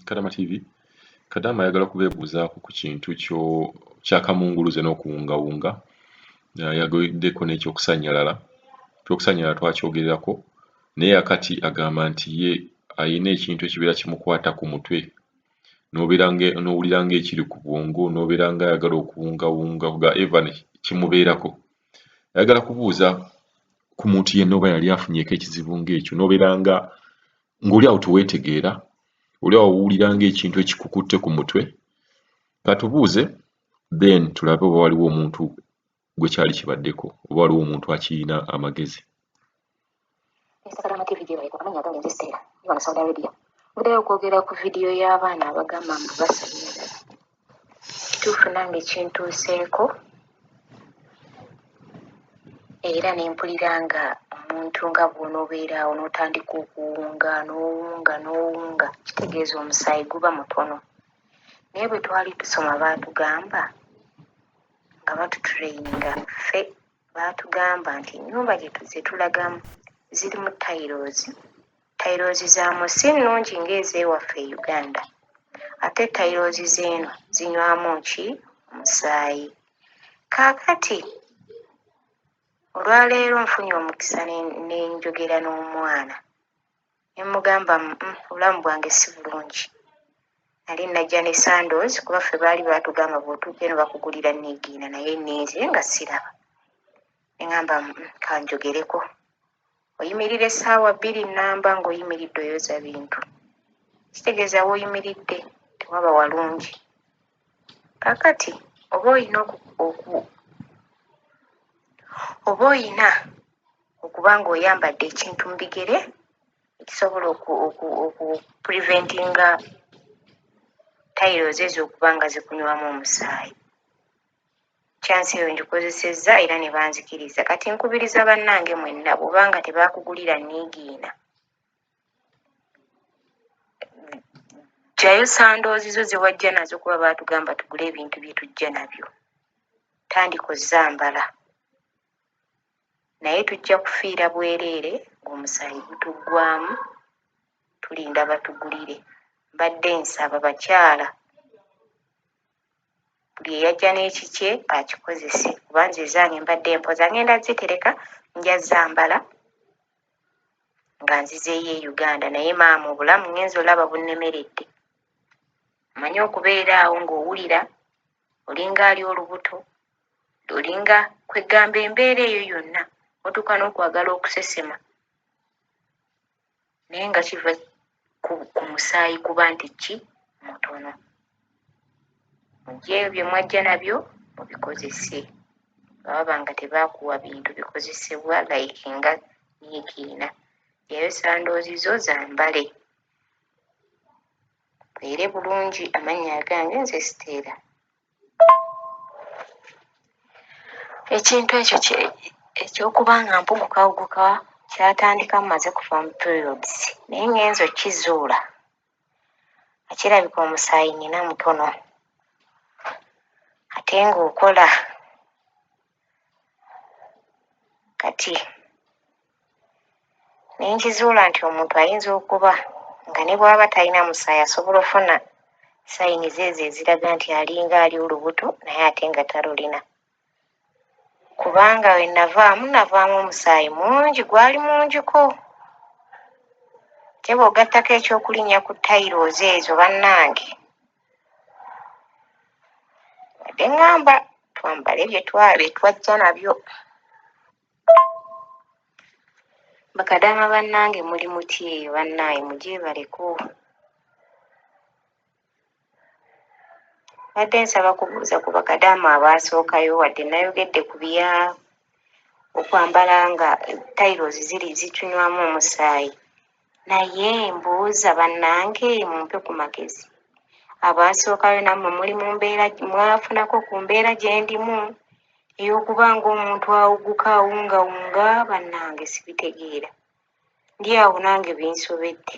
Kadama TV. Kadama ayagala kubeebuuzaako ku kintu kyakamunguluze n'okuwungawunga. Yagoddeko n'ekyokusannyalala. Ekyokusannyalala twakyogererako naye akati agamba nti ye ayina ekintu ekibeera kimukwata ku mutwe n'owulira ng'ekiri ku bwongo n'obeera nga ayagala okuwungawunga even kimubeerako. Ayagala kubuuza ku muntu yenna oba yali afunyeeko ekizibu ng'ekyo n'obeera ng'oli awo teweetegeera, oli awo owulira ng'ekintu ekikukutte ku mutwe. Katubuuze then tulabe oba waliwo omuntu gwe kyali kibaddeko oba waliwo omuntu akirina amagezi. Muddayo okwogera ku vidiyo y'abaana abagamba mbu basomera. Kituufu nange kintuuseeko era ne mpulira nga omuntu nga bw'onoobeera awo n'otandika okuwunga, kitegeeza omusaayi guba mutono. Naye bwe twali tusoma baatugamba nga batutuleyininga ffe, baatugamba nti ennyumba ze tulagamu zirimu tayirozi zaamu si nnungi ng'ez'ewaffe e Uganda. Ate tayirozi z'eno zinywamu ki? Omusaayi. Kaakati olwaleero nfunye omukisa ne njogera n'omwana ne mugamba obulamu bwange si bulungi. Nali najja ne sandals kuba ffe baali baatugamba bw'otuuka eno bakugulira nniigiina, naye nneeze nga siraba. Ne ŋŋamba kanjogereko. Oyimirira essaawa 2 nnamba ng'oyimiridde oyoza bintu. Kitegeeza w'oyimiridde tewaba walungi. Kaakati oba oyina okuba ng'oyambadde ekintu mu bigere ekisobola okupreventinga tayirozi ezo okuba nga zikunywamu omusaayi. Kyansi eyo ngikozesezza era ne banzikiriza. Kati nkubiriza bannange mwenna bw'obanga tebaakugulira nniigiina, ggyayo sandoozi zo ze wajja nazo kuba baatugamba tugule ebintu bye tujja nabyo. Tandika ozzambala. Naye tujja kufiira bwereere ng'omusaayi gutuggwaamu, tulinda batugulire. Mbadde nsaba bakyala buli eyajja n'ekikye akikozese kuba nze ezange mbadde mpoza. Ngenda zitereka nja zambala nga nzizeeyo e Uganda, naye maama obulamu ngenza olaba bunnemeredde. Omanyi okubeera awo ng'owulira olinga ali olubuto, olinga kwegamba embeera eyo yonna otuuka n'okwagala okusesema naye nga kiva ku musaayi kuba nti ki? Mutono. Mujje ebyo bye mwajja nabyo mubikozese. Baba nga tebaakuwa bintu bikozesebwa like nga nniigiina. Yayo sandoozi zo zambale. Beere bulungi. Amannya agange nze Siteera. Ekintu ekyo ekyokuba nga mpuguka kyatandika mmaze kuva mu periods naye ngenza okkizuula. Akirabika omusaayi nina mutono. Ate ng'okola kati ne nkizuula nti omuntu ayinza okuba nga ne bw'aba talina musaayi asobola ofuna sayini ze eziraga nti alinga ali olubuto naye ate nga talulina. Kubanga we navaamu omusaayi mungi, gwali mungiko. Te bw'ogattako ekyokulinnya ku tayirozi ezo bannange, wadde ŋŋamba twambale bye twajja nabyo. Bakadaama bannange muli muti eyo bannaaye mugyebaleko. Badde nsaba kubuuza ku bakadaama abaasookayo wadde nayogedde ku okwambala nga tayirozi zitunywamu omusaayi. Naye mbuuza bannange mumpe ku magezi. Abaasookayo nammwe muli mu mbeera mwafunako ku mbeera gye ndimu ey'okuba ng'omuntu awuguka awungawunga bannange sibitegeera. Ndi awo nange binsobedde.